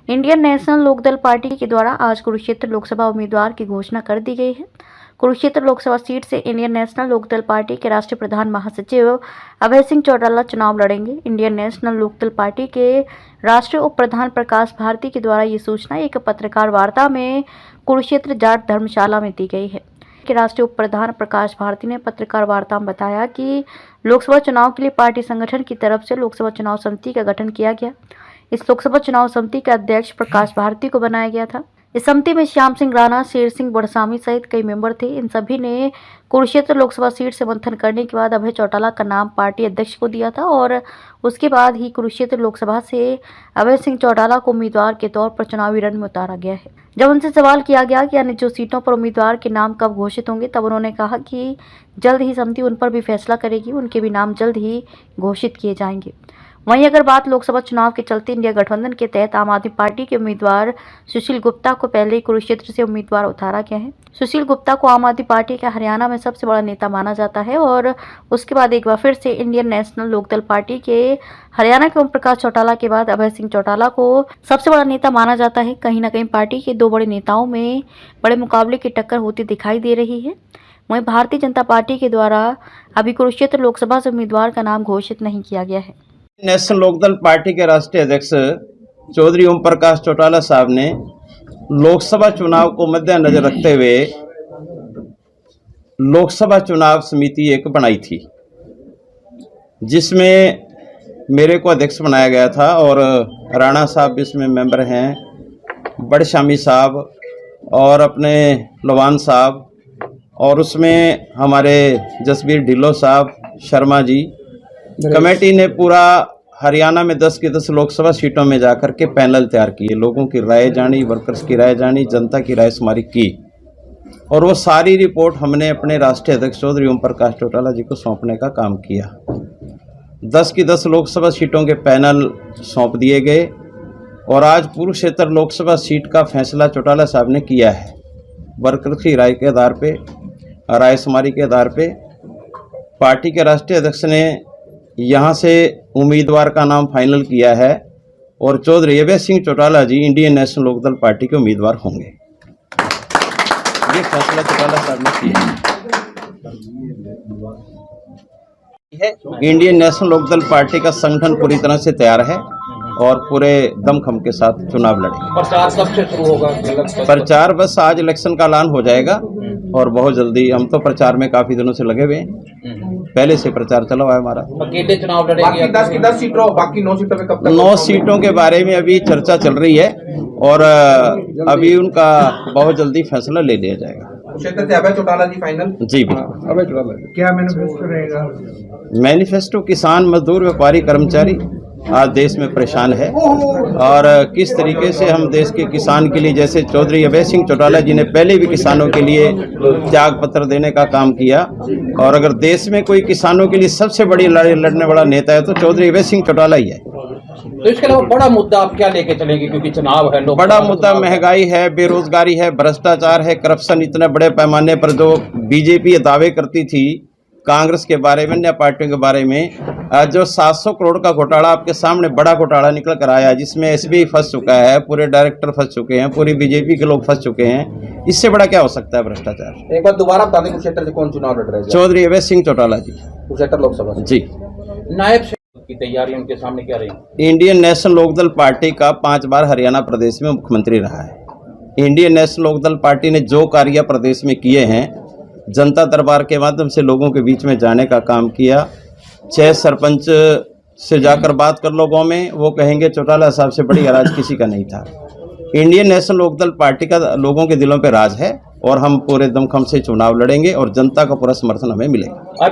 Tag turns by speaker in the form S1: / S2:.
S1: Indian national Lokdal party के द्वारा आज कुरुक्षेत्र लोकसभा उम्मीदवार की घोषणा कर दी गई है। कुरुक्षेत्र लोकसभा सीट से इंडियन नेशनल लोकदल पार्टी के राष्ट्रीय प्रधान महासचिव अभय सिंह चौटाला चुनाव लड़ेंगे। इंडियन नेशनल लोकदल पार्टी के राष्ट्रीय उप प्रधान प्रकाश भारती के द्वारा ये सूचना एक पत्रकार वार्ता में कुरुक्षेत्र जाट धर्मशाला में दी गई है। के राष्ट्रीय उप प्रधान प्रकाश भारती ने पत्रकार वार्ता में बताया कि लोकसभा चुनाव के लिए पार्टी संगठन की तरफ से लोकसभा चुनाव समिति का गठन किया गया। इस लोकसभा चुनाव समिति के अध्यक्ष प्रकाश भारती को बनाया गया था। इस समिति में श्याम सिंह राणा, शेर सिंह बड़सामी सहित कई मेंबर थे। इन सभी ने कुरुक्षेत्र लोकसभा सीट से मंथन करने के बाद अभय चौटाला का नाम पार्टी अध्यक्ष को दिया था और उसके बाद ही कुरुक्षेत्र लोकसभा से अभय सिंह चौटाला को उम्मीदवार के तौर पर चुनावी रण में उतारा गया है। जब उनसे सवाल किया गया कि अन्य जो सीटों पर उम्मीदवार के नाम कब घोषित होंगे, तब उन्होंने कहा कि जल्द ही समिति उन पर भी फैसला करेगी, उनके भी नाम जल्द ही घोषित किए जाएंगे। वहीं अगर बात लोकसभा चुनाव के चलते इंडिया गठबंधन के तहत आम आदमी पार्टी के उम्मीदवार सुशील गुप्ता को पहले ही कुरुक्षेत्र से उम्मीदवार उतारा गया है। सुशील गुप्ता को आम आदमी पार्टी का हरियाणा में सबसे बड़ा नेता माना जाता है और उसके बाद एक बार फिर से इंडियन नेशनल लोकदल पार्टी के हरियाणा के ओम प्रकाश चौटाला के बाद अभय सिंह चौटाला को सबसे बड़ा नेता माना जाता है। कहीं ना कहीं पार्टी के दो बड़े नेताओं में बड़े मुकाबले की टक्कर होती दिखाई दे रही है। वहीं भारतीय जनता पार्टी के द्वारा अभी कुरुक्षेत्र लोकसभा से उम्मीदवार का नाम घोषित नहीं किया गया है।
S2: नेशनल लोकदल पार्टी के राष्ट्रीय अध्यक्ष चौधरी ओम प्रकाश चौटाला साहब ने लोकसभा चुनाव को मद्देनजर रखते हुए लोकसभा चुनाव समिति एक बनाई थी, जिसमें मेरे को अध्यक्ष बनाया गया था और राणा साहब इसमें मेंबर हैं, बड़शामी साहब और अपने लवान साहब, और उसमें हमारे जसबीर ढिल्लो साहब, शर्मा जी। कमेटी ने पूरा हरियाणा में 10 की 10 लोकसभा सीटों में जाकर के पैनल तैयार किए, लोगों की राय जानी, वर्कर्स की राय जानी, जनता की राय शुमारी की और वो सारी रिपोर्ट हमने अपने राष्ट्रीय अध्यक्ष चौधरी ओम प्रकाश चौटाला जी को सौंपने का काम किया। 10 की 10 लोकसभा सीटों के पैनल सौंप दिए गए और आज कुरुक्षेत्र लोकसभा सीट का फैसला चौटाला साहब ने किया है। वर्कर्स की राय के आधार पे, राय शुमारी के आधार पे पार्टी के राष्ट्रीय अध्यक्ष ने यहाँ से उम्मीदवार का नाम फाइनल किया है और चौधरी अभय सिंह चौटाला जी इंडियन नेशनल लोकदल पार्टी के उम्मीदवार होंगे। ये फैसला चौटाला साहब ने किया है। इंडियन नेशनल लोकदल पार्टी का संगठन पूरी तरह से तैयार है और पूरे दमखम के साथ चुनाव लड़ेंगे।
S3: प्रचार कब से शुरू होगा?
S2: प्रचार बस आज इलेक्शन का ऐलान हो जाएगा और बहुत जल्दी। हम तो प्रचार में काफी दिनों से लगे हुए हैं, पहले से प्रचार चला हुआ है हमारा।
S3: अकेले चुनाव लड़ेंगे?
S4: बाकी 10 की 10 सीटों, बाकी 9 सीटों में कब तक?
S2: 9 सीटों के बारे में अभी चर्चा चल रही है और अभी उनका बहुत जल्दी फैसला ले लिया जाएगा।
S4: क्षेत्र से अभय चौटाला जी फाइनल?
S2: जी बिल्कुल।
S4: अभय चौटाला क्या मैनिफेस्टो रहेगा?
S2: मैनिफेस्टो किसान, मजदूर, व्यापारी, कर्मचारी आज देश में परेशान है और किस तरीके से हम देश के किसान के लिए, जैसे चौधरी अभय सिंह चौटाला जी ने पहले भी किसानों के लिए त्याग पत्र देने का काम किया और अगर देश में कोई किसानों के लिए सबसे बड़ी लड़ाई लड़ने वाला नेता है तो चौधरी अभय सिंह चौटाला ही है।
S3: तो इसके अलावा बड़ा मुद्दा आप क्या लेके चलेंगे, क्योंकि चुनाव है?
S2: बड़ा मुद्दा महंगाई है, बेरोजगारी है, भ्रष्टाचार है, करप्शन इतने बड़े पैमाने पर जो बीजेपी दावे करती थी कांग्रेस के बारे में, अन्य पार्टियों के बारे में, जो 700 करोड़ का घोटाला आपके सामने बड़ा घोटाला निकल कर आया, जिसमें एसबीआई फंस चुका है, पूरे डायरेक्टर फंस चुके हैं, पूरी बीजेपी के लोग फंस चुके हैं। इससे बड़ा क्या हो सकता है भ्रष्टाचार?
S4: एक बार दोबारा बता दें, कुरुक्षेत्र से कौन चुनाव लड़ रहे हैं?
S2: चौधरी अभय सिंह चौटाला जी,
S4: कुरुक्षेत्र लोकसभा
S2: जी।
S3: नायब की तैयारी उनके सामने क्या रही?
S2: इंडियन नेशनल लोकदल पार्टी का 5 बार हरियाणा प्रदेश में मुख्यमंत्री रहा है। इंडियन नेशनल लोकदल पार्टी ने जो कार्य प्रदेश में किए हैं, जनता दरबार के माध्यम से लोगों के बीच में जाने का काम किया। 6 सरपंच से जाकर बात कर लो गाँव में, वो कहेंगे चौटाला साहब से बड़ी राज किसी का नहीं था। इंडियन नेशनल लोकदल पार्टी का लोगों के दिलों पे राज है और हम पूरे दमखम से चुनाव लड़ेंगे और जनता का पूरा समर्थन हमें मिलेगा।